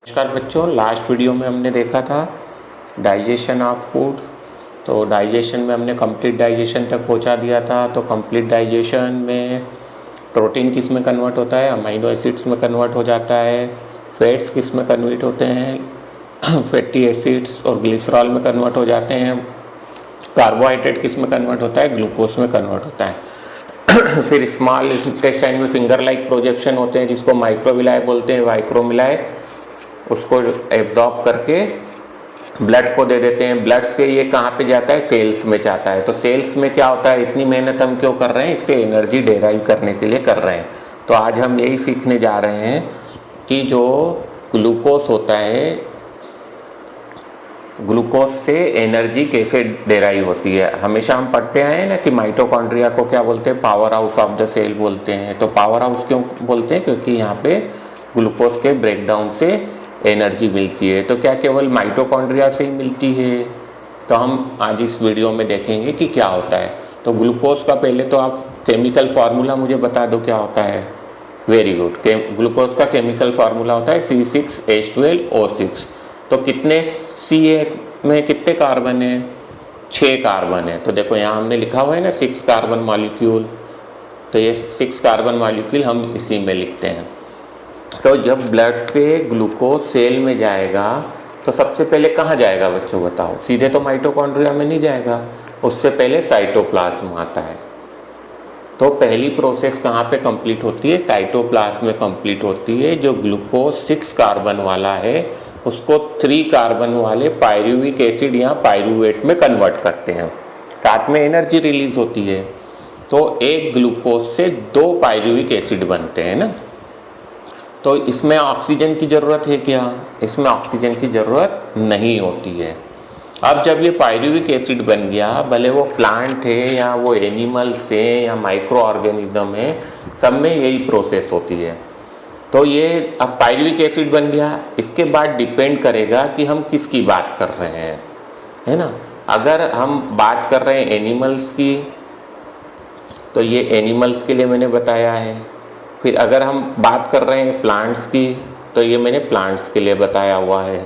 नमस्कार बच्चों, last video में हमने देखा था डाइजेशन ऑफ फूड। तो डाइजेशन में हमने कंप्लीट डाइजेशन तक पहुंचा दिया था। तो कंप्लीट डाइजेशन में प्रोटीन किस में कन्वर्ट होता है, अमीनो एसिड्स में कन्वर्ट हो जाता है। फैट्स किस में कन्वर्ट होते हैं, फैटी एसिड्स और ग्लिसरॉल में कन्वर्ट हो जाते हैं। कार्बोहाइड्रेट किस में कन्वर्ट होता है, ग्लूकोज में कन्वर्ट होता है। फिर स्मॉल इंटेस्टाइन में फिंगर लाइक प्रोजेक्शन होते हैं जिसको माइक्रोविलाई बोलते हैं। माइक्रोविलाई उसको एब्जॉर्ब करके ब्लड को दे देते हैं। ब्लड से ये कहाँ पे जाता है, सेल्स में जाता है। तो सेल्स में क्या होता है, इतनी मेहनत हम क्यों कर रहे हैं, इससे एनर्जी डेराइव करने के लिए कर रहे हैं। तो आज हम यही सीखने जा रहे हैं कि जो ग्लूकोज होता है, ग्लूकोज से एनर्जी कैसे डेराइव होती है। हमेशा हम पढ़ते आए हैं ना कि माइटोकॉन्ड्रिया को क्या बोलते हैं, power house of the cell बोलते हैं। तो पावर हाउस क्यों बोलते हैं, क्योंकि यहाँ पे ग्लूकोज के ब्रेकडाउन से एनर्जी मिलती है। तो क्या केवल माइटोकॉन्ड्रिया से ही मिलती है, तो हम आज इस वीडियो में देखेंगे कि क्या होता है। तो ग्लूकोज का पहले तो आप केमिकल फार्मूला मुझे बता दो क्या होता है। Very good. ग्लूकोज का केमिकल फार्मूला होता है C6H12O6। तो कितने CA में कितने कार्बन है, 6 कार्बन है। तो देखो यहाँ हमने लिखा हुआ है ना 6 कार्बन मॉलिक्यूल। तो ये 6 कार्बन मॉलिक्यूल हम इसी में लिखते हैं। तो जब ब्लड से ग्लूकोज सेल में जाएगा तो सबसे पहले कहाँ जाएगा बच्चों, बताओ। सीधे तो माइटोकॉन्ड्रिया में नहीं जाएगा, उससे पहले साइटोप्लाज्म आता है। तो पहली प्रोसेस कहाँ पे कंप्लीट होती है, साइटोप्लाज्म में कंप्लीट होती है। जो ग्लूकोज 6 कार्बन वाला है उसको 3 कार्बन वाले पायरुविक एसिड या पायरुवेट में कन्वर्ट करते हैं, साथ में एनर्जी रिलीज होती है। तो एक ग्लूकोज से 2 पायरुविक एसिड बनते हैं ना। तो इसमें ऑक्सीजन की ज़रूरत है क्या, इसमें ऑक्सीजन की ज़रूरत नहीं होती है। अब जब ये पायरुविक एसिड बन गया, भले वो प्लांट है या वो एनिमल्स है या माइक्रो ऑर्गेनिज्म है, सब में यही प्रोसेस होती है। तो ये अब पायरुविक एसिड बन गया, इसके बाद डिपेंड करेगा कि हम किसकी बात कर रहे हैं, है ना। अगर हम बात कर रहे हैं एनिमल्स की, तो ये एनिमल्स के लिए मैंने बताया है। फिर अगर हम बात कर रहे हैं प्लांट्स की, तो ये मैंने प्लांट्स के लिए बताया हुआ है।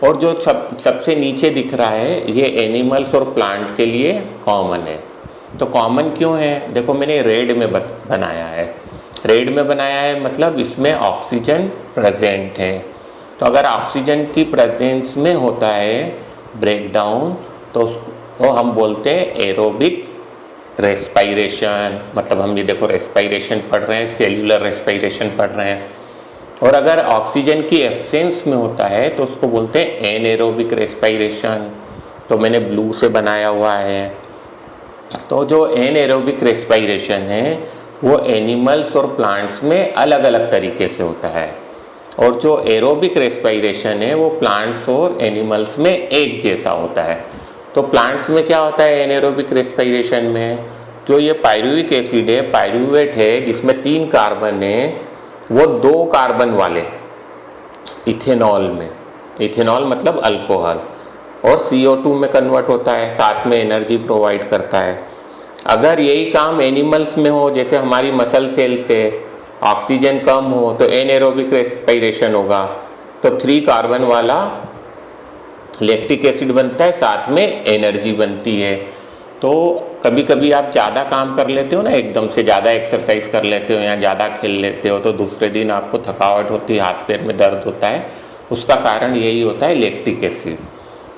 और जो सबसे नीचे दिख रहा है ये एनिमल्स और प्लांट के लिए कॉमन है। तो कॉमन क्यों है, देखो मैंने रेड में बनाया है। रेड में बनाया है मतलब इसमें ऑक्सीजन प्रेजेंट है। तो अगर ऑक्सीजन की प्रेजेंस में होता है ब्रेकडाउन, तो हम बोलते हैं एरोबिक रेस्पायरेशन। मतलब हम ये देखो रेस्पायरेशन पढ़ रहे हैं, सेल्यूलर रेस्पायरेशन पढ़ रहे हैं। और अगर ऑक्सीजन की एब्सेंस में होता है तो उसको बोलते हैं एनएरोबिक रेस्पायरेशन। तो मैंने ब्लू से बनाया हुआ है। तो जो एनएरोबिक रेस्पायरेशन है वो एनिमल्स और प्लांट्स में अलग अलग तरीके से होता है, और जो एरोबिक रेस्पायरेशन है वो प्लांट्स और एनिमल्स में एक जैसा होता है। तो प्लांट्स में क्या होता है एनेरोबिक रेस्पायरेशन में, जो ये पायरुविक एसिड है, पायरुवेट है जिसमें 3 कार्बन है, वो 2 कार्बन वाले इथेनॉल में, इथेनॉल मतलब अल्कोहल, और CO2 में कन्वर्ट होता है, साथ में एनर्जी प्रोवाइड करता है। अगर यही काम एनिमल्स में हो, जैसे हमारी मसल सेल से ऑक्सीजन कम हो तो एनेरोबिक रेस्पायरेशन होगा। तो 3 कार्बन वाला लैक्टिक एसिड बनता है, साथ में एनर्जी बनती है। तो कभी कभी आप ज़्यादा काम कर लेते हो ना, एकदम से ज़्यादा एक्सरसाइज कर लेते हो या ज़्यादा खेल लेते हो, तो दूसरे दिन आपको थकावट होती है, हाथ पैर में दर्द होता है। उसका कारण यही होता है लैक्टिक एसिड।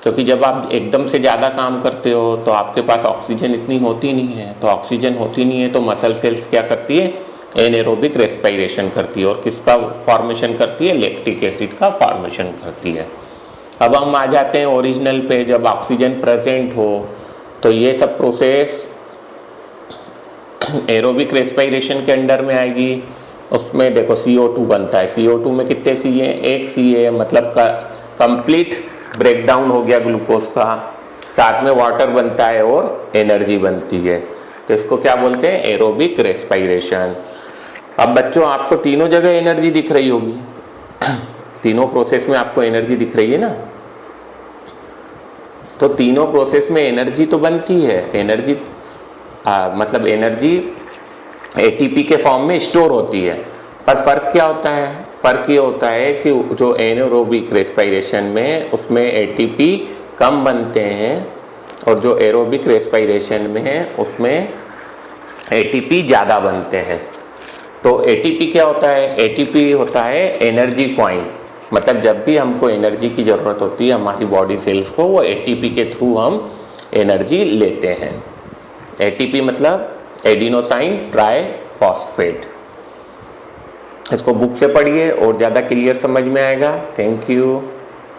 क्योंकि जब आप एकदम से ज़्यादा काम करते हो तो आपके पास ऑक्सीजन इतनी होती नहीं है। तो ऑक्सीजन होती नहीं है तो मसल सेल्स क्या करती है, एनेरोबिक रेस्पायरेशन करती है। और किसका फॉर्मेशन करती है, लैक्टिक एसिड का फॉर्मेशन करती है। अब हम आ जाते हैं ओरिजिनल पे। जब ऑक्सीजन प्रेजेंट हो तो ये सब प्रोसेस एरोबिक रेस्पायरेशन के अंडर में आएगी। उसमें देखो CO2 बनता है। CO2 में कितने C है, 1 C है, मतलब कंप्लीट ब्रेकडाउन हो गया ग्लूकोज का। साथ में वाटर बनता है और एनर्जी बनती है। तो इसको क्या बोलते हैं, एरोबिक रेस्पायरेशन। अब बच्चों आपको तीनों जगह एनर्जी दिख रही होगी, तीनों प्रोसेस में आपको एनर्जी दिख रही है ना। तो तीनों प्रोसेस में एनर्जी तो बनती है। एनर्जी एनर्जी ATP के फॉर्म में स्टोर होती है। पर फर्क क्या होता है, फ़र्क ये होता है कि जो एनारोबिक रेस्पिरेशन में उसमें एटीपी कम बनते हैं और जो एरोबिक रेस्पिरेशन में है उसमें एटीपी ज़्यादा बनते हैं। तो एटीपी क्या होता है? एटीपी होता है एनर्जी कॉइन, मतलब जब भी हमको एनर्जी की ज़रूरत होती है हमारी बॉडी सेल्स को, वो एटीपी के थ्रू हम एनर्जी लेते हैं। एटीपी मतलब एडिनोसाइन ट्राइफॉस्फेट। इसको बुक से पढ़िए और ज़्यादा क्लियर समझ में आएगा। Thank you.